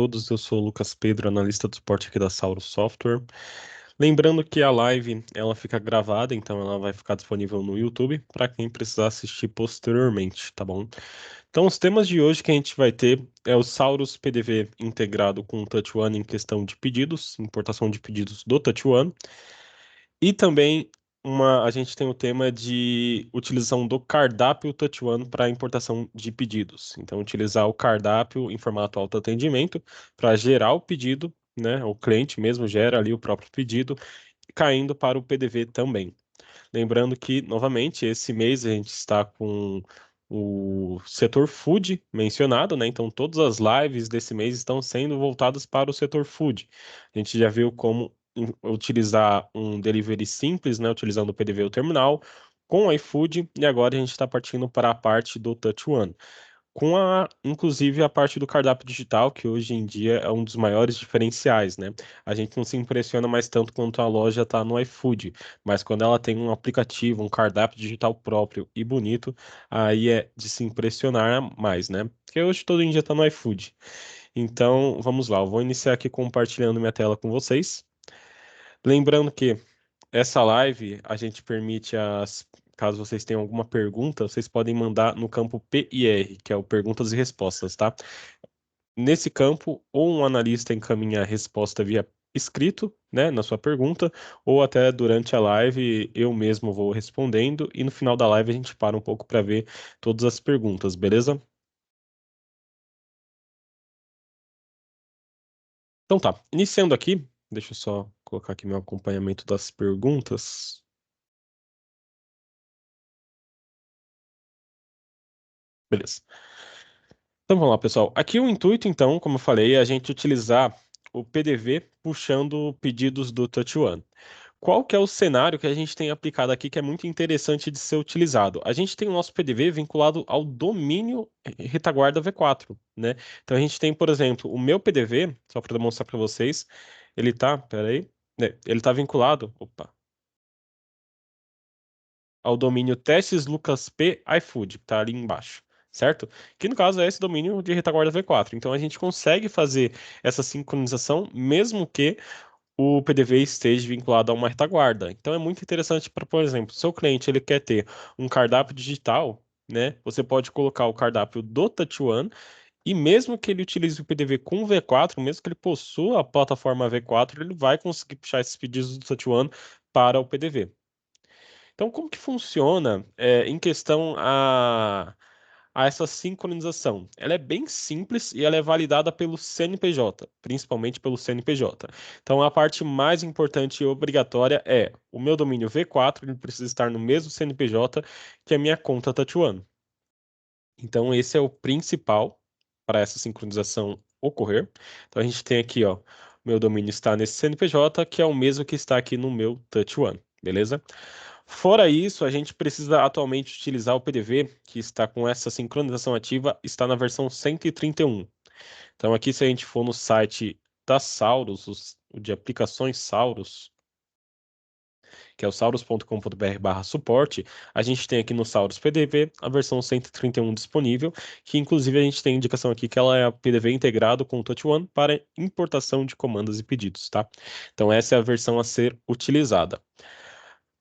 Todos, eu sou o Lucas Pedro, analista do suporte aqui da Sauro Software. Lembrando que a live ela fica gravada, então ela vai ficar disponível no YouTube para quem precisar assistir posteriormente, tá bom? Então, os temas de hoje que a gente vai ter é o Saurus PDV integrado com o Touch One em questão de pedidos, importação de pedidos do Touch One, e também a gente tem o tema de utilização do cardápio Touch One para importação de pedidos. Então, utilizar o cardápio em formato autoatendimento para gerar o pedido, né? O cliente mesmo gera ali o próprio pedido, caindo para o PDV também. Lembrando que, novamente, esse mês a gente está com o setor food mencionado, né? Então, todas as lives desse mês estão sendo voltadas para o setor food. A gente já viu como utilizar um delivery simples, né? Utilizando o PDV ou terminal, com o iFood, e agora a gente está partindo para a parte do Touch One inclusive a parte do cardápio digital, que hoje em dia é um dos maiores diferenciais, né? A gente não se impressiona mais tanto quanto a loja está no iFood, mas quando ela tem um aplicativo, um cardápio digital próprio e bonito, aí é de se impressionar mais, né? Porque hoje todo dia está no iFood. Então, vamos lá, eu vou iniciar aqui compartilhando minha tela com vocês. Lembrando que essa live a gente permite caso vocês tenham alguma pergunta, vocês podem mandar no campo PIR, que é o perguntas e respostas, tá? Nesse campo, ou um analista encaminha a resposta via escrito, né, na sua pergunta, ou até durante a live eu mesmo vou respondendo e no final da live a gente para um pouco para ver todas as perguntas, beleza? Então tá, iniciando aqui, deixa eu só colocar aqui meu acompanhamento das perguntas. Beleza. Então vamos lá, pessoal. Aqui o intuito, então, como eu falei, é a gente utilizar o PDV puxando pedidos do Touch One. Qual que é o cenário que a gente tem aplicado aqui que é muito interessante de ser utilizado? A gente tem o nosso PDV vinculado ao domínio retaguarda V4, né? Então a gente tem, por exemplo, o meu PDV, só para demonstrar para vocês, ele tá, peraí, né, ele tá vinculado, opa, ao domínio testes Lucas P iFood, que tá ali embaixo, certo? Que no caso é esse domínio de retaguarda V4. Então a gente consegue fazer essa sincronização mesmo que o PDV esteja vinculado a uma retaguarda. Então é muito interessante para, por exemplo, seu cliente ele quer ter um cardápio digital, né? Você pode colocar o cardápio do Touch One e mesmo que ele utilize o PDV com V4, mesmo que ele possua a plataforma V4, ele vai conseguir puxar esses pedidos do Touch One para o PDV. Então, como que funciona em questão a essa sincronização? Ela é bem simples e ela é validada pelo CNPJ, principalmente pelo CNPJ. Então, a parte mais importante e obrigatória é o meu domínio V4, ele precisa estar no mesmo CNPJ que a minha conta Touch One. Então, esse é o principal para essa sincronização ocorrer. Então, a gente tem aqui, ó, meu domínio está nesse CNPJ, que é o mesmo que está aqui no meu Touch One, beleza? Fora isso, a gente precisa atualmente utilizar o PDV, que está com essa sincronização ativa, está na versão 131. Então, aqui, se a gente for no site da Saurus, o de aplicações Saurus, que é o saurus.com.br/suporte, a gente tem aqui no Saurus PDV a versão 131 disponível, que inclusive a gente tem indicação aqui que ela é a PDV integrado com o Touch One para importação de comandas e pedidos, tá? Então, essa é a versão a ser utilizada.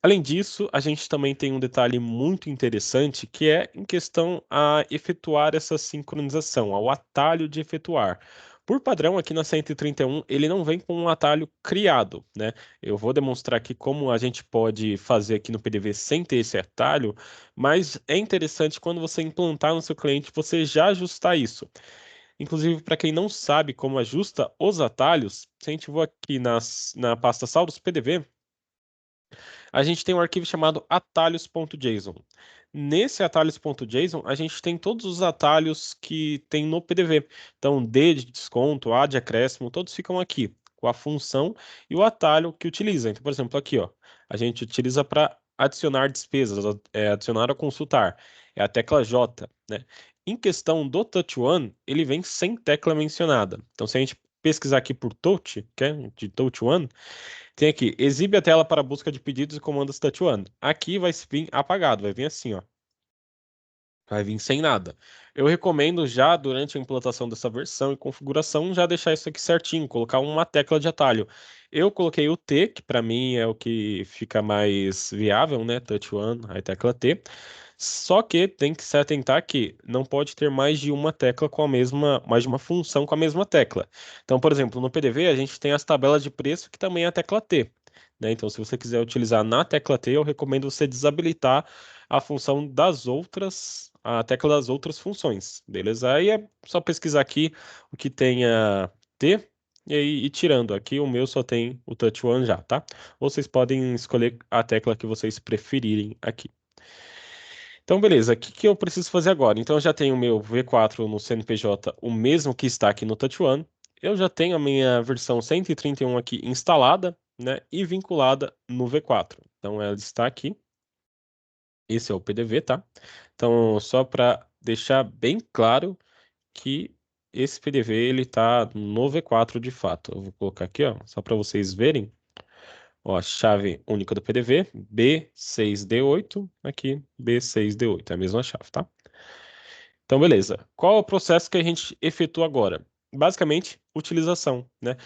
Além disso, a gente também tem um detalhe muito interessante que é em questão a efetuar essa sincronização, ao atalho de efetuar. Por padrão, aqui na 131, ele não vem com um atalho criado, né? Eu vou demonstrar aqui como a gente pode fazer aqui no PDV sem ter esse atalho, mas é interessante quando você implantar no seu cliente, você já ajustar isso. Inclusive, para quem não sabe como ajusta os atalhos, se a gente for aqui na pasta saldos PDV, a gente tem um arquivo chamado atalhos.json. Nesse atalhos.json, a gente tem todos os atalhos que tem no PDV. Então, D de desconto, A de acréscimo, todos ficam aqui, com a função e o atalho que utiliza. Então, por exemplo, aqui, ó, a gente utiliza para adicionar despesas, adicionar ou consultar. É a tecla J, né? Em questão do Touch One, ele vem sem tecla mencionada. Então, se a gente pesquisar aqui por Touch, que é de Touch One, tem aqui, exibe a tela para busca de pedidos e comandos Touch One. Aqui vai vir apagado, vai vir assim, ó. Vai vir sem nada. eu recomendo já durante a implantação dessa versão e configuração já deixar isso aqui certinho, colocar uma tecla de atalho. Eu coloquei o T, que para mim é o que fica mais viável, né? Touch One, aí tecla T. Só que tem que se atentar que não pode ter mais de uma tecla com a mesma, mais de uma função com a mesma tecla. Então, por exemplo, no PDV a gente tem as tabelas de preço que também é a tecla T, né? Então, se você quiser utilizar na tecla T, eu recomendo você desabilitar a função das outras, a tecla das outras funções, beleza? Aí é só pesquisar aqui o que tenha T e aí ir tirando. Aqui o meu só tem o Touch One já, tá? Ou vocês podem escolher a tecla que vocês preferirem aqui. Então, beleza, o que que eu preciso fazer agora? Então, eu já tenho o meu V4 no CNPJ, o mesmo que está aqui no Touch One. Eu já tenho a minha versão 131 aqui instalada, né, e vinculada no V4. Então, ela está aqui. Esse é o PDV, tá? Então, só para deixar bem claro que esse PDV ele tá no V4 de fato. Eu vou colocar aqui, ó, só para vocês verem. Ó, a chave única do PDV, B6D8, aqui B6D8, é a mesma chave, tá? Então, beleza. Qual é o processo que a gente efetua agora? Basicamente, utilização, né?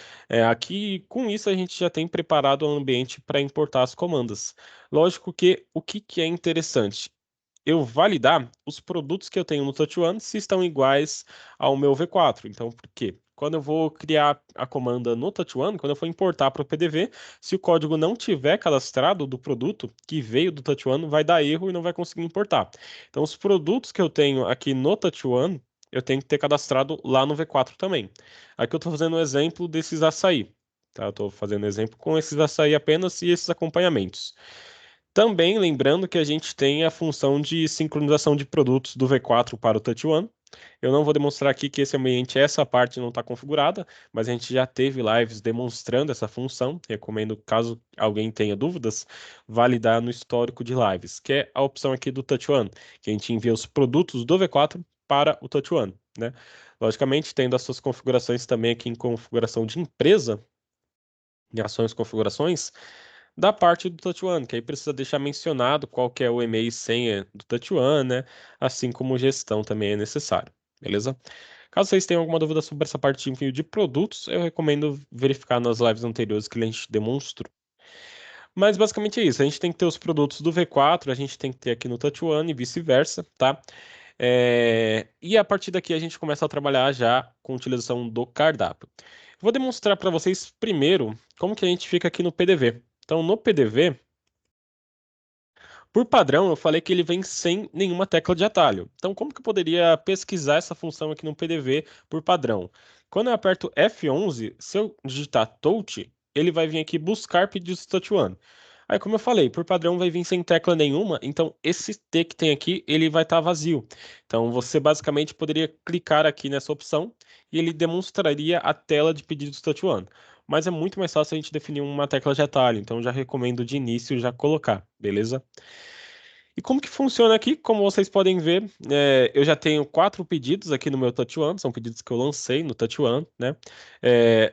Aqui, com isso, a gente já tem preparado o ambiente para importar as comandas. Lógico que o que que é interessante? Eu validar os produtos que eu tenho no Touch One se estão iguais ao meu V4. Então, por quê? Quando eu vou criar a comanda no Touch One, quando eu for importar para o PDV, se o código não tiver cadastrado do produto que veio do Touch One, vai dar erro e não vai conseguir importar. Então, os produtos que eu tenho aqui no Touch One, eu tenho que ter cadastrado lá no V4 também. Aqui eu estou fazendo um exemplo desses açaí. Tá? Eu estou fazendo exemplo com esses açaí apenas e esses acompanhamentos. Também lembrando que a gente tem a função de sincronização de produtos do V4 para o Touch One. Eu não vou demonstrar aqui que esse ambiente, essa parte não está configurada, mas a gente já teve lives demonstrando essa função. Recomendo, caso alguém tenha dúvidas, validar no histórico de lives, que é a opção aqui do Touch One, que a gente envia os produtos do V4 para o Touch One, né? Logicamente, tendo as suas configurações também aqui em configuração de empresa, em ações e configurações, da parte do Touch One, que aí precisa deixar mencionado qual que é o e-mail e senha do Touch One, né? Assim como gestão também é necessário, beleza? Caso vocês tenham alguma dúvida sobre essa parte de envio de produtos, eu recomendo verificar nas lives anteriores que a gente demonstrou. Mas basicamente é isso, a gente tem que ter os produtos do V4, a gente tem que ter aqui no Touch One e vice-versa, tá? E a partir daqui a gente começa a trabalhar já com a utilização do cardápio. Vou demonstrar para vocês primeiro como que a gente fica aqui no PDV. Então, no PDV, por padrão, eu falei que ele vem sem nenhuma tecla de atalho. Então, como que eu poderia pesquisar essa função aqui no PDV por padrão? Quando eu aperto F11, se eu digitar touch, ele vai vir aqui buscar pedidos touch one. Aí, como eu falei, por padrão vai vir sem tecla nenhuma, então esse T que tem aqui, ele vai estar vazio. Então, você basicamente poderia clicar aqui nessa opção e ele demonstraria a tela de pedidos touch one. Mas é muito mais fácil a gente definir uma tecla de atalho, então já recomendo de início já colocar, beleza? E como que funciona aqui? Como vocês podem ver, eu já tenho 4 pedidos aqui no meu Touch One, são pedidos que eu lancei no Touch One, né?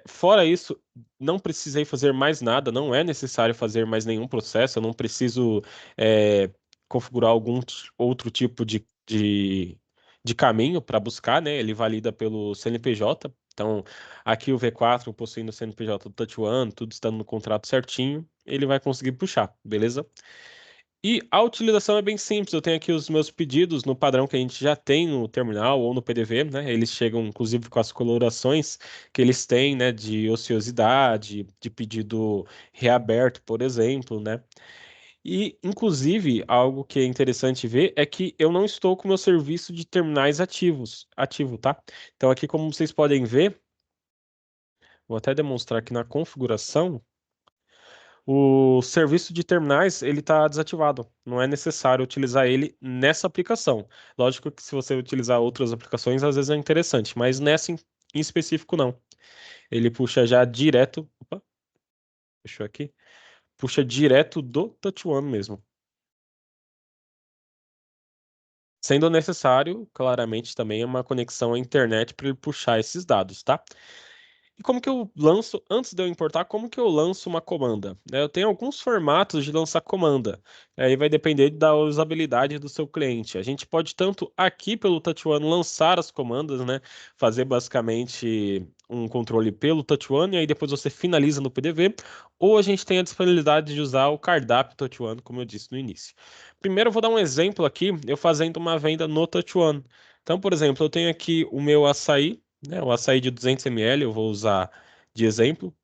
Fora isso, não precisei fazer mais nada, não é necessário fazer mais nenhum processo, eu não preciso configurar algum outro tipo de caminho para buscar, né? Ele valida pelo CNPJ. Então, aqui o V4 possuindo o CNPJ do Touch One, tudo estando no contrato certinho, ele vai conseguir puxar, beleza? E a utilização é bem simples. Eu tenho aqui os meus pedidos no padrão que a gente já tem no terminal ou no PDV, né? Eles chegam, inclusive, com as colorações que eles têm, né? De ociosidade, de pedido reaberto, por exemplo, né? E, inclusive, algo que é interessante ver é que eu não estou com o meu serviço de terminais ativo, tá? Então, aqui, como vocês podem ver, vou até demonstrar aqui na configuração. O serviço de terminais ele está desativado. Não é necessário utilizar ele nessa aplicação. Lógico que se você utilizar outras aplicações, às vezes é interessante, mas nessa em específico não. Ele puxa já direto. Opa, fechou aqui. Puxa direto do Touch One mesmo. Sendo necessário, claramente, também uma conexão à internet para ele puxar esses dados, tá? E como que eu lanço, antes de eu importar, como que eu lanço uma comanda? Né, eu tenho alguns formatos de lançar comanda. Aí vai depender da usabilidade do seu cliente. A gente pode tanto aqui pelo Touch One lançar as comandas, né? Fazer basicamente um controle pelo Touch One e aí depois você finaliza no PDV. Ou a gente tem a disponibilidade de usar o cardápio Touch One, como eu disse no início. Primeiro eu vou dar um exemplo aqui, eu fazendo uma venda no Touch One. Então, por exemplo, eu tenho aqui o meu açaí, né, o açaí de 200 ml, eu vou usar de exemplo.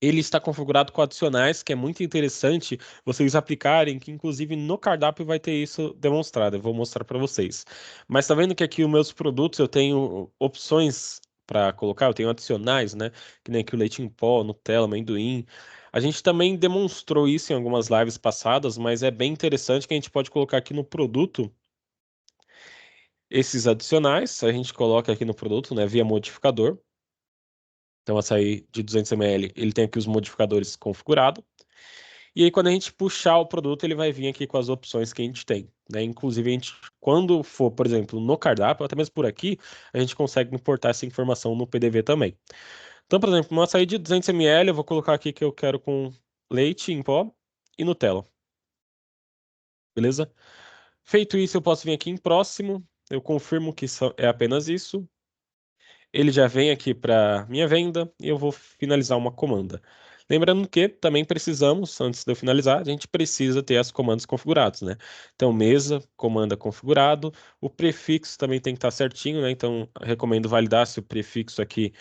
Ele está configurado com adicionais, que é muito interessante vocês aplicarem, que inclusive no cardápio vai ter isso demonstrado. Eu vou mostrar para vocês. Mas tá vendo que aqui os meus produtos eu tenho opções para colocar, eu tenho adicionais, né? Que nem aqui o leite em pó, Nutella, amendoim. A gente também demonstrou isso em algumas lives passadas, mas é bem interessante que a gente pode colocar aqui no produto esses adicionais. A gente coloca aqui no produto, né, via modificador. Então, açaí de 200 ml, ele tem aqui os modificadores configurados. E aí, quando a gente puxar o produto, ele vai vir aqui com as opções que a gente tem, né? Inclusive, a gente, quando for, por exemplo, no cardápio, até mesmo por aqui, a gente consegue importar essa informação no PDV também. Então, por exemplo, uma açaí de 200 ml, eu vou colocar aqui que eu quero com leite em pó e Nutella, beleza? Feito isso, eu posso vir aqui em próximo, eu confirmo que é apenas isso. Ele já vem aqui para minha venda e eu vou finalizar uma comanda. Lembrando que também precisamos, antes de eu finalizar, a gente precisa ter as comandas configuradas, né? Então, mesa, comanda configurado, o prefixo também tem que estar certinho, né? Então, recomendo validar se o prefixo aqui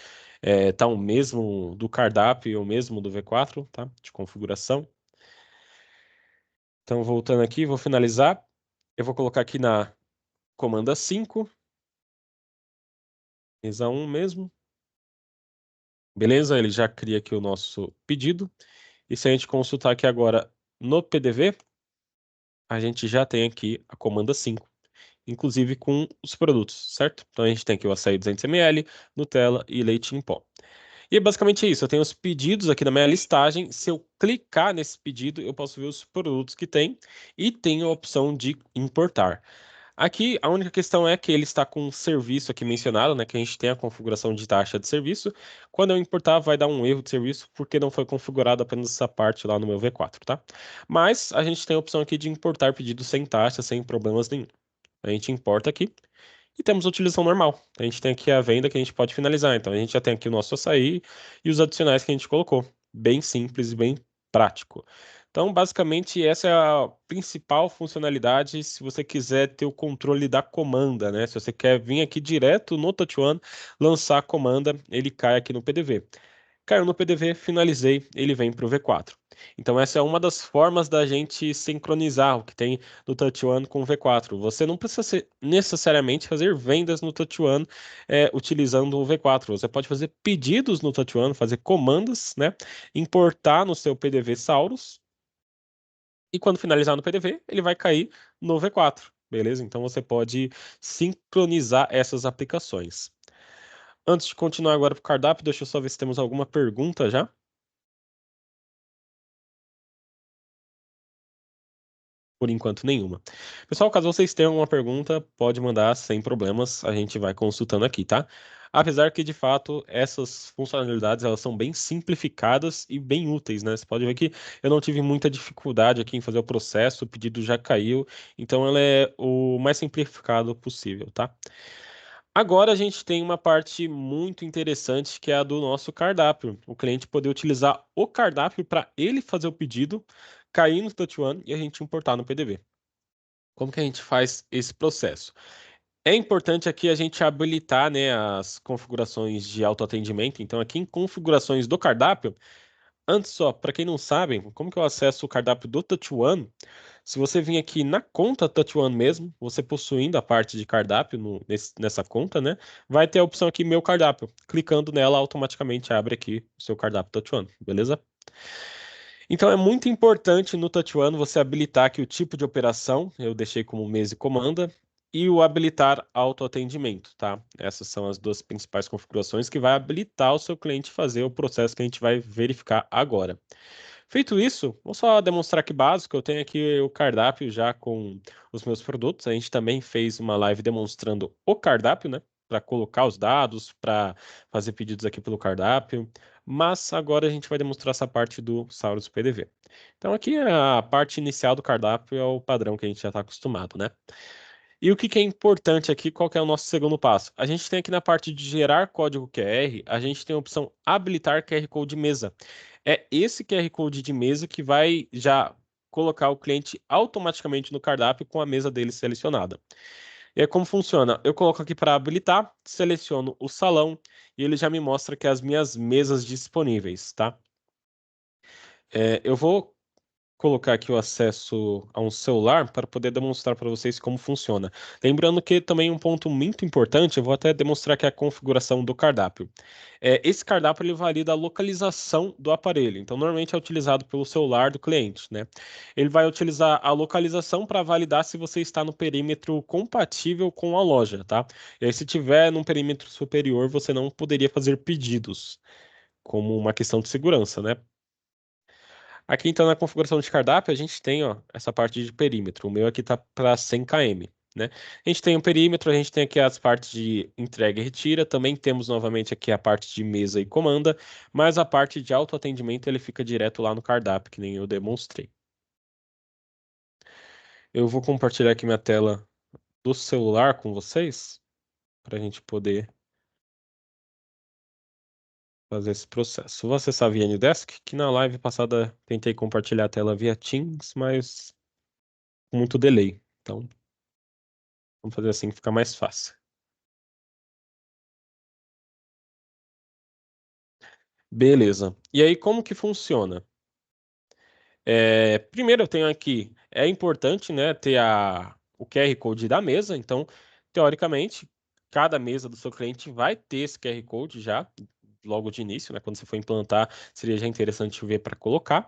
tá o mesmo do cardápio ou o mesmo do V4, tá? De configuração. Então, voltando aqui, vou finalizar. Eu vou colocar aqui na comanda 5, mesa 1 mesmo. Beleza? Ele já cria aqui o nosso pedido. E se a gente consultar aqui agora no PDV, a gente já tem aqui a comanda 5, inclusive com os produtos, certo? Então a gente tem aqui o açaí 200 ml, Nutella e leite em pó. E é basicamente isso, eu tenho os pedidos aqui na minha listagem. Se eu clicar nesse pedido, eu posso ver os produtos que tem e tenho a opção de importar. Aqui, a única questão é que ele está com um serviço aqui mencionado, né? Que a gente tem a configuração de taxa de serviço. Quando eu importar, vai dar um erro de serviço, porque não foi configurado apenas essa parte lá no meu V4, tá? Mas a gente tem a opção aqui de importar pedido sem taxa, sem problemas nenhum. A gente importa aqui e temos a utilização normal. A gente tem aqui a venda que a gente pode finalizar. Então, a gente já tem aqui o nosso açaí e os adicionais que a gente colocou. Bem simples e bem prático. Então, basicamente, essa é a principal funcionalidade se você quiser ter o controle da comanda, né? Se você quer vir aqui direto no Touch One, lançar a comanda, ele cai aqui no PDV. Caiu no PDV, finalizei, ele vem para o V4. Então, essa é uma das formas da gente sincronizar o que tem no Touch One com o V4. Você não precisa necessariamente fazer vendas no Touch One utilizando o V4. Você pode fazer pedidos no Touch One, fazer comandas, né? Importar no seu PDV Saurus e quando finalizar no PDV, ele vai cair no V4, beleza? Então você pode sincronizar essas aplicações. Antes de continuar agora para o cardápio, deixa eu só ver se temos alguma pergunta já. Por enquanto, nenhuma. Pessoal, caso vocês tenham alguma pergunta, pode mandar sem problemas, a gente vai consultando aqui, tá? Apesar que, de fato, essas funcionalidades elas são bem simplificadas e bem úteis, né? Você pode ver que eu não tive muita dificuldade aqui em fazer o processo, o pedido já caiu, então ela é o mais simplificado possível, tá? Agora a gente tem uma parte muito interessante que é a do nosso cardápio. O cliente poder utilizar o cardápio para ele fazer o pedido, cair no Touch One e a gente importar no PDV. Como que a gente faz esse processo? É importante aqui a gente habilitar, né, as configurações de autoatendimento. Então, aqui em configurações do cardápio, antes só, para quem não sabe, como que eu acesso o cardápio do Touch One? Se você vir aqui na conta Touch One mesmo, você possuindo a parte de cardápio nessa conta, né? Vai ter a opção aqui Meu Cardápio. Clicando nela, automaticamente abre aqui o seu cardápio Touch One, beleza? Então é muito importante no Touch One você habilitar aqui o tipo de operação, eu deixei como mesa e comanda, e o habilitar autoatendimento, tá? Essas são as duas principais configurações que vai habilitar o seu cliente fazer o processo que a gente vai verificar agora. Feito isso, vou só demonstrar aqui básico. Eu tenho aqui o cardápio já com os meus produtos. A gente também fez uma live demonstrando o cardápio, né? para colocar os dados, para fazer pedidos aqui pelo cardápio, mas agora a gente vai demonstrar essa parte do Saurus PDV. Então aqui é a parte inicial do cardápio, é o padrão que a gente já está acostumado, né? E o que que é importante aqui, qual que é o nosso segundo passo? A gente tem aqui na parte de gerar código QR, a gente tem a opção habilitar QR Code de mesa. É esse QR Code de mesa que vai já colocar o cliente automaticamente no cardápio com a mesa dele selecionada. E aí como funciona? Eu coloco aqui para habilitar, seleciono o salão e ele já me mostra que as minhas mesas disponíveis, tá? Eu vou colocar aqui o acesso a um celular para poder demonstrar para vocês como funciona. Lembrando que também um ponto muito importante, eu vou até demonstrar aqui a configuração do cardápio. Esse cardápio ele valida a localização do aparelho, então normalmente é utilizado pelo celular do cliente, né? Ele vai utilizar a localização para validar se você está no perímetro compatível com a loja, tá? E aí se tiver num perímetro superior, você não poderia fazer pedidos, como uma questão de segurança, né? Aqui então na configuração de cardápio a gente tem ó, essa parte de perímetro. O meu aqui está para 100 km, né? A gente tem o perímetro, a gente tem aqui as partes de entrega e retira, também temos novamente aqui a parte de mesa e comanda, mas a parte de autoatendimento ele fica direto lá no cardápio, que nem eu demonstrei. Eu vou compartilhar aqui minha tela do celular com vocês, para a gente poder fazer esse processo. Vou acessar via Ndesk, que na live passada tentei compartilhar a tela via Teams, mas com muito delay. Então, vamos fazer assim que fica mais fácil. Beleza. E aí, como que funciona? Primeiro, eu tenho aqui, é importante, né, ter o QR Code da mesa. Então, teoricamente, cada mesa do seu cliente vai ter esse QR Code já, logo de início, né? Quando você for implantar, seria já interessante ver para colocar.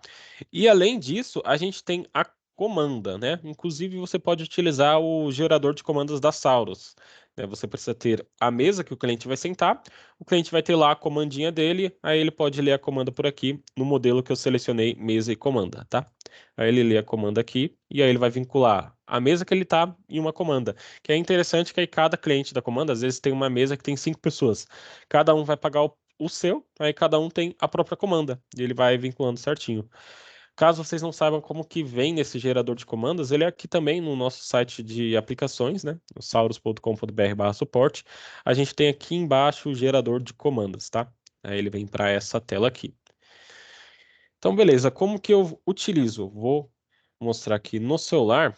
E além disso, a gente tem a comanda, né? Inclusive, você pode utilizar o gerador de comandas da Saurus, né? Você precisa ter a mesa que o cliente vai sentar, o cliente vai ter lá a comandinha dele, aí ele pode ler a comanda por aqui no modelo que eu selecionei, mesa e comanda, tá? Aí ele lê a comanda aqui e aí ele vai vincular a mesa que ele tá e uma comanda. Que é interessante que aí cada cliente da comanda, às vezes tem uma mesa que tem 5 pessoas. Cada um vai pagar o seu, aí cada um tem a própria comanda e ele vai vinculando certinho. Caso vocês não saibam como que vem nesse gerador de comandas, ele é aqui também no nosso site de aplicações, né? No saurus.com.br/suporte. A gente tem aqui embaixo o gerador de comandas, tá? Aí ele vem para essa tela aqui. Então, beleza. Como que eu utilizo? Vou mostrar aqui no celular.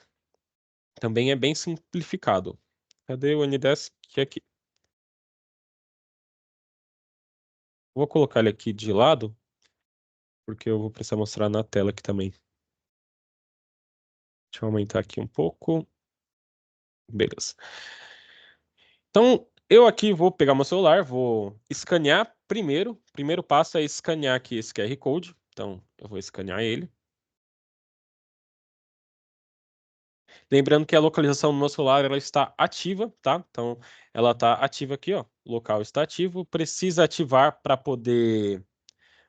Também é bem simplificado. Cadê o Ndesk aqui? Vou colocar ele aqui de lado, porque eu vou precisar mostrar na tela aqui também. Deixa eu aumentar aqui um pouco. Beleza. Então, eu aqui vou pegar meu celular, vou escanear primeiro. O primeiro passo é escanear aqui esse QR Code. Então, eu vou escanear ele. Lembrando que a localização no meu celular ela está ativa, tá? Então, ela está ativa aqui, ó. O local está ativo. Precisa ativar para poder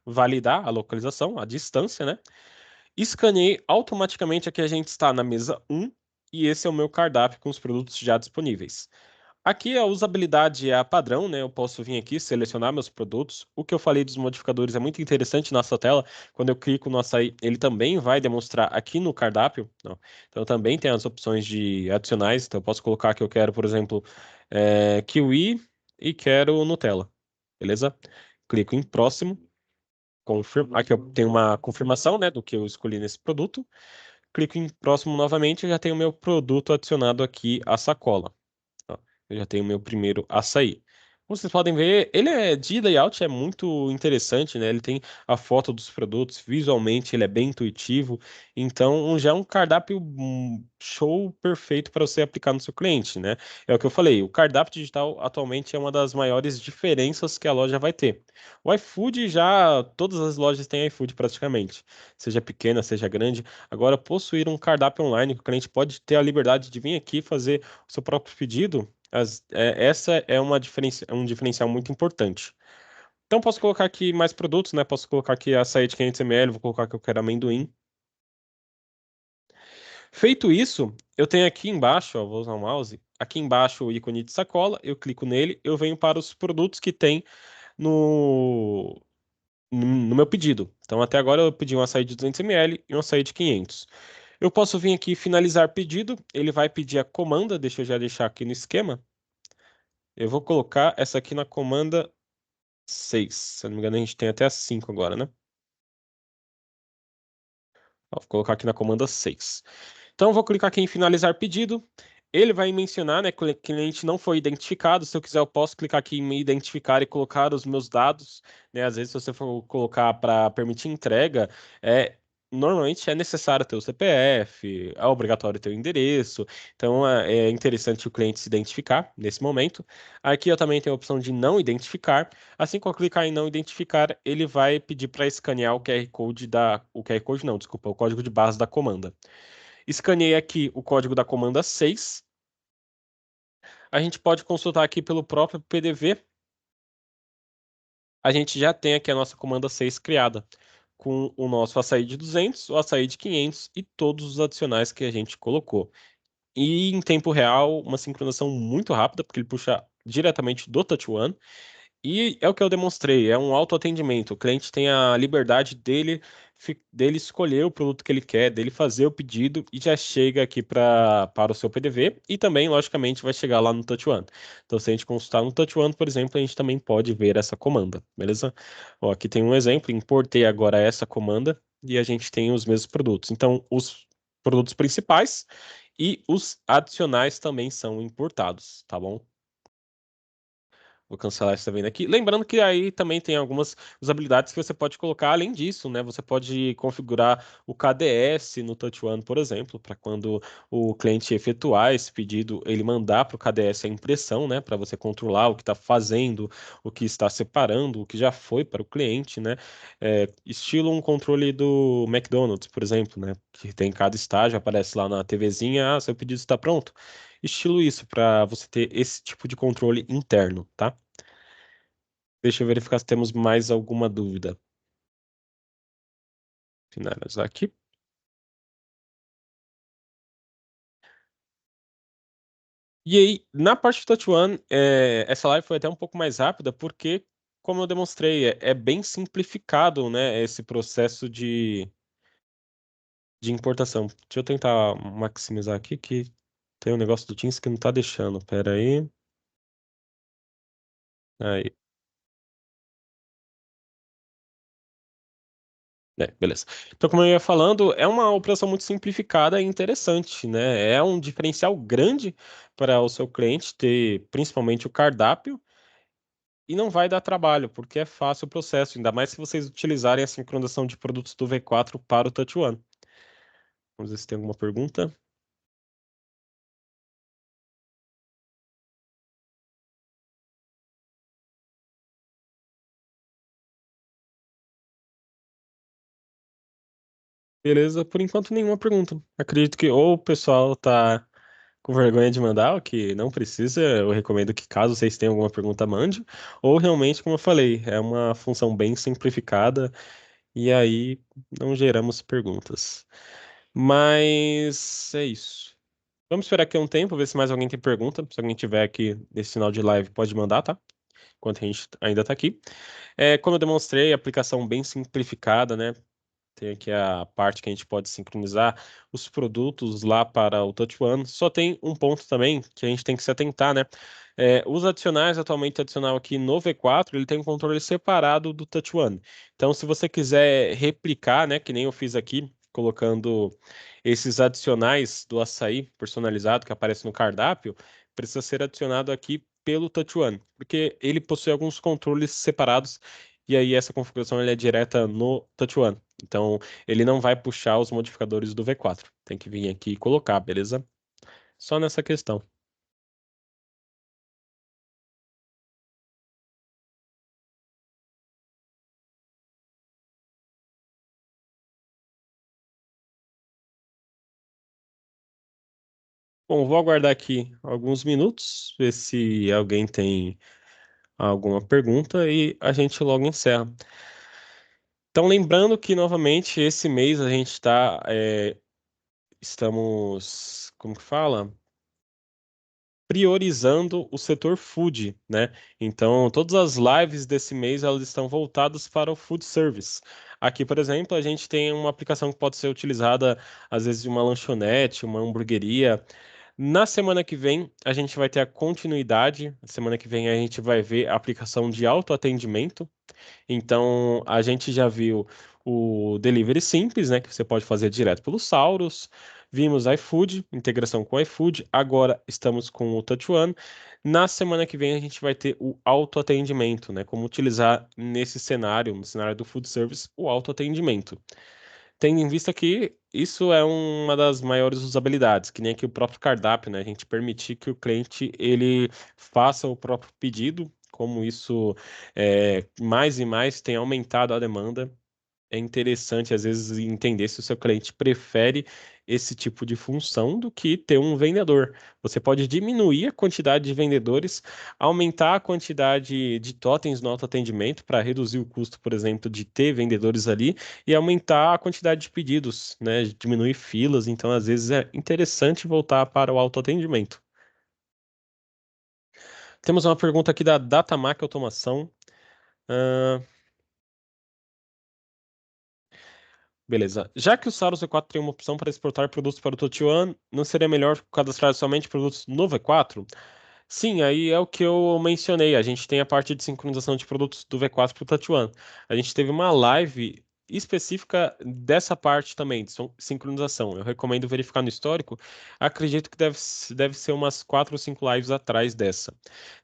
validar a localização, a distância, né? Escaneei automaticamente aqui a gente está na mesa 1 e esse é o meu cardápio com os produtos já disponíveis. Aqui a usabilidade é a padrão, né? Eu posso vir aqui selecionar meus produtos. O que eu falei dos modificadores é muito interessante nessa tela. Quando eu clico no açaí, ele também vai demonstrar aqui no cardápio. Ó. Então também tem as opções de adicionais. Então eu posso colocar que eu quero, por exemplo, kiwi e quero Nutella. Beleza? Clico em próximo. Aqui eu tenho uma confirmação, né, do que eu escolhi nesse produto. Clico em próximo novamente e já tenho o meu produto adicionado aqui à sacola. Ó, eu já tenho o meu primeiro açaí. Como vocês podem ver, ele é de layout, é muito interessante, né? Ele tem a foto dos produtos, visualmente ele é bem intuitivo, então já é um cardápio show perfeito para você aplicar no seu cliente, né? É o que eu falei, o cardápio digital atualmente é uma das maiores diferenças que a loja vai ter. O iFood já, todas as lojas têm iFood praticamente, seja pequena, seja grande. Agora, possuir um cardápio online que o cliente pode ter a liberdade de vir aqui fazer o seu próprio pedido, essa é um diferencial muito importante. Então, posso colocar aqui mais produtos, né? Posso colocar aqui açaí de 500 ml, vou colocar que eu quero amendoim. Feito isso, eu tenho aqui embaixo, ó, vou usar o mouse, aqui embaixo o ícone de sacola, eu clico nele, eu venho para os produtos que tem no, no meu pedido. Então, até agora eu pedi um açaí de 200 ml e um açaí de 500. Eu posso vir aqui finalizar pedido, ele vai pedir a comanda, deixa eu já deixar aqui no esquema. Eu vou colocar essa aqui na comanda 6. Se eu não me engano, a gente tem até a 5 agora, né? Ó, vou colocar aqui na comanda 6. Então, eu vou clicar aqui em finalizar pedido. Ele vai mencionar, né, que o cliente não foi identificado. Se eu quiser, eu posso clicar aqui em me identificar e colocar os meus dados, né? Às vezes, se você for colocar para permitir entrega, normalmente é necessário ter o CPF, é obrigatório ter o endereço. Então, é interessante o cliente se identificar nesse momento. Aqui eu também tenho a opção de não identificar. Assim que eu clicar em não identificar, ele vai pedir para escanear o QR Code o QR Code não, desculpa, o código de base da comanda. Escaneei aqui o código da comanda 6. A gente pode consultar aqui pelo próprio PDV. A gente já tem aqui a nossa comanda 6 criada, com o nosso açaí de 200, o açaí de 500 e todos os adicionais que a gente colocou. E em tempo real, uma sincronização muito rápida, porque ele puxa diretamente do Touch One. E é o que eu demonstrei, é um autoatendimento. O cliente tem a liberdade dele escolher o produto que ele quer, dele fazer o pedido e já chega aqui para o seu PDV e também, logicamente, vai chegar lá no Touch One. Então, se a gente consultar no Touch One, por exemplo, a gente também pode ver essa comanda, beleza? Ó, aqui tem um exemplo, importei agora essa comanda e a gente tem os mesmos produtos. Então, os produtos principais e os adicionais também são importados, tá bom? Vou cancelar essa venda aqui. Lembrando que aí também tem algumas usabilidades que você pode colocar além disso, né? Você pode configurar o KDS no Touch One, por exemplo, para quando o cliente efetuar esse pedido, ele mandar para o KDS a impressão, né? Para você controlar o que está fazendo, o que está separando, o que já foi para o cliente, né? Estilo um controle do McDonald's, por exemplo, né? Que tem cada estágio, aparece lá na TVzinha, seu pedido está pronto. Estilo isso, para você ter esse tipo de controle interno, tá? Deixa eu verificar se temos mais alguma dúvida. Finalizar aqui. E aí, na parte do Touch One, essa live foi até um pouco mais rápida, porque, como eu demonstrei, é bem simplificado, né, esse processo de importação. Deixa eu tentar maximizar aqui, que tem um negócio do Teams que não tá deixando. Pera aí. Aí. Beleza. Então, como eu ia falando, é uma operação muito simplificada e interessante, né? É um diferencial grande para o seu cliente ter principalmente o cardápio e não vai dar trabalho, porque é fácil o processo, ainda mais se vocês utilizarem a sincronização de produtos do V4 para o Touch One. Vamos ver se tem alguma pergunta. Beleza, por enquanto nenhuma pergunta. Acredito que ou o pessoal tá com vergonha de mandar, o que não precisa, eu recomendo que caso vocês tenham alguma pergunta, mande, ou realmente, como eu falei, é uma função bem simplificada e aí não geramos perguntas. Mas é isso. Vamos esperar aqui um tempo, ver se mais alguém tem pergunta. Se alguém tiver aqui nesse final de live, pode mandar, tá? Enquanto a gente ainda tá aqui. Como eu demonstrei, aplicação bem simplificada, né? Tem aqui a parte que a gente pode sincronizar os produtos lá para o Touch One. Só tem um ponto também que a gente tem que se atentar, né? Os adicionais, atualmente adicional aqui no V4, ele tem um controle separado do Touch One. Então, se você quiser replicar, né, que nem eu fiz aqui, colocando esses adicionais do açaí personalizado que aparece no cardápio, precisa ser adicionado aqui pelo Touch One, porque ele possui alguns controles separados e aí essa configuração ele é direta no Touch One. Então, ele não vai puxar os modificadores do V4. Tem que vir aqui e colocar, beleza? Só nessa questão. Bom, vou aguardar aqui alguns minutos, ver se alguém tem alguma pergunta e a gente logo encerra. Então, lembrando que, novamente, esse mês a gente estamos, como que fala? priorizando o setor food, né? Então, todas as lives desse mês elas estão voltadas para o food service. Aqui, por exemplo, a gente tem uma aplicação que pode ser utilizada às vezes de uma lanchonete, uma hamburgueria. Na semana que vem, a gente vai ter a continuidade. Na semana que vem, a gente vai ver a aplicação de autoatendimento. Então, a gente já viu o delivery simples, né, que você pode fazer direto pelo Saurus. Vimos iFood, integração com iFood. Agora estamos com o Touch One. Na semana que vem a gente vai ter o autoatendimento, né, como utilizar nesse cenário, no cenário do food service, o autoatendimento. Tendo em vista que isso é uma das maiores usabilidades, que nem aqui o próprio cardápio, né? A gente permitir que o cliente ele faça o próprio pedido, como isso mais e mais tem aumentado a demanda. É interessante, às vezes, entender se o seu cliente prefere esse tipo de função do que ter um vendedor. Você pode diminuir a quantidade de vendedores, aumentar a quantidade de totens no autoatendimento para reduzir o custo, por exemplo, de ter vendedores ali e aumentar a quantidade de pedidos, né? Diminuir filas. Então, às vezes, é interessante voltar para o autoatendimento. Temos uma pergunta aqui da Datamac Automação. Ah, Beleza. Já que o Saros V4 tem uma opção para exportar produtos para o Touch One, não seria melhor cadastrar somente produtos no V4? Sim, aí é o que eu mencionei. A gente tem a parte de sincronização de produtos do V4 para o Touch One. A gente teve uma live específica dessa parte também, de sincronização. Eu recomendo verificar no histórico. Acredito que deve ser umas 4 ou 5 lives atrás dessa,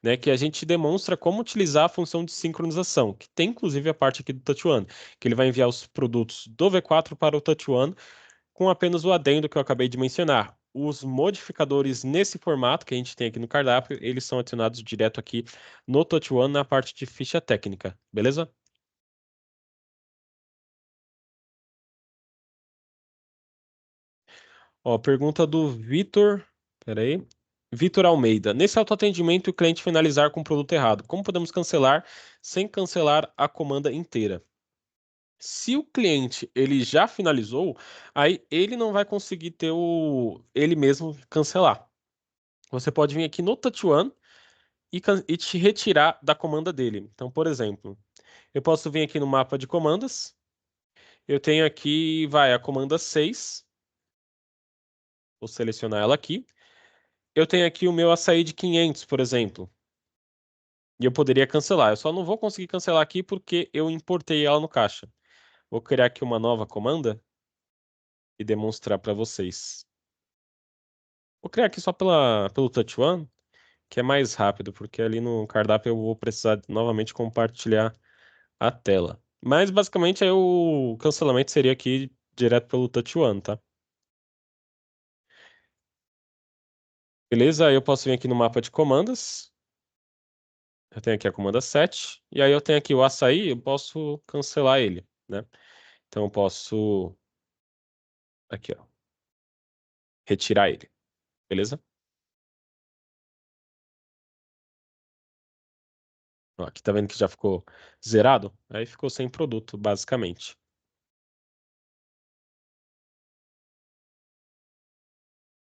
né? Que a gente demonstra como utilizar a função de sincronização, que tem inclusive a parte aqui do Touch One, que ele vai enviar os produtos do V4 para o Touch One com apenas o adendo que eu acabei de mencionar. Os modificadores nesse formato que a gente tem aqui no cardápio, eles são adicionados direto aqui no Touch One na parte de ficha técnica, beleza? Ó, pergunta do Vitor, peraí, Vitor Almeida. Nesse autoatendimento, o cliente finalizar com o produto errado, como podemos cancelar sem cancelar a comanda inteira? Se o cliente ele já finalizou, aí ele não vai conseguir ter ele mesmo cancelar. Você pode vir aqui no Touch One e te retirar da comanda dele. Então, por exemplo, eu posso vir aqui no mapa de comandas. Eu tenho aqui, vai, a comanda 6. Vou selecionar ela aqui. Eu tenho aqui o meu açaí de 500, por exemplo. E eu poderia cancelar. Eu só não vou conseguir cancelar aqui porque eu importei ela no caixa. Vou criar aqui uma nova comanda e demonstrar para vocês. Vou criar aqui só pelo Touch One, que é mais rápido, porque ali no cardápio eu vou precisar novamente compartilhar a tela. Mas basicamente aí o cancelamento seria aqui direto pelo Touch One, tá? Beleza? Aí eu posso vir aqui no mapa de comandas. Eu tenho aqui a comanda 7. E aí eu tenho aqui o açaí, eu posso cancelar ele, né? Então eu posso, aqui, ó, retirar ele, beleza? Ó, aqui tá vendo que já ficou zerado? Aí ficou sem produto, basicamente.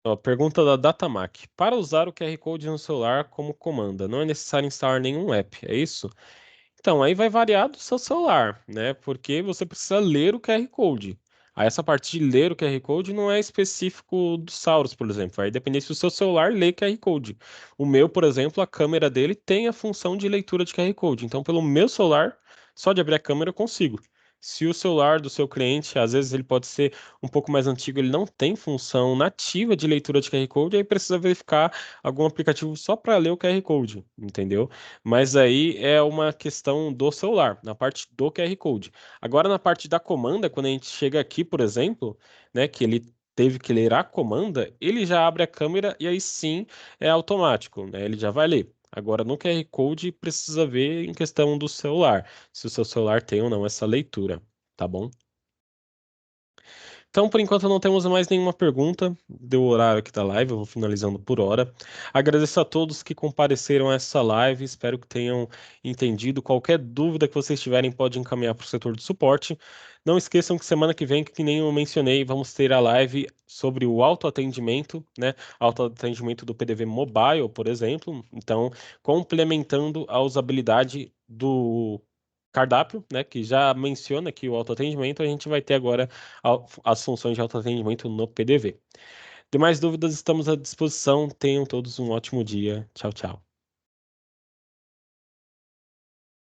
Ó, pergunta da Datamac. Para usar o QR Code no celular como comanda, não é necessário instalar nenhum app, é isso? Então, aí vai variar do seu celular, né? Porque você precisa ler o QR Code. Aí essa parte de ler o QR Code não é específico do Saurus, por exemplo. Vai depender se o seu celular lê QR Code. O meu, por exemplo, a câmera dele tem a função de leitura de QR Code. Então, pelo meu celular, só de abrir a câmera eu consigo. Se o celular do seu cliente, às vezes ele pode ser um pouco mais antigo, ele não tem função nativa de leitura de QR Code, aí precisa verificar algum aplicativo só para ler o QR Code, entendeu? Mas aí é uma questão do celular, na parte do QR Code. Agora, na parte da comanda, quando a gente chega aqui, por exemplo, né, que ele teve que ler a comanda, ele já abre a câmera e aí sim é automático, né? Ele já vai ler. Agora, no QR Code, precisa ver em questão do celular, se o seu celular tem ou não essa leitura, tá bom? Então, por enquanto, não temos mais nenhuma pergunta. Deu o horário aqui da live, eu vou finalizando por hora. Agradeço a todos que compareceram a essa live, espero que tenham entendido. Qualquer dúvida que vocês tiverem, pode encaminhar para o setor de suporte. Não esqueçam que semana que vem, que nem eu mencionei, vamos ter a live sobre o autoatendimento, né? Autoatendimento do PDV Mobile, por exemplo. Então, complementando a usabilidade do cardápio, né, que já menciona aqui o autoatendimento, a gente vai ter agora as funções de autoatendimento no PDV. Demais dúvidas, estamos à disposição. Tenham todos um ótimo dia. Tchau, tchau.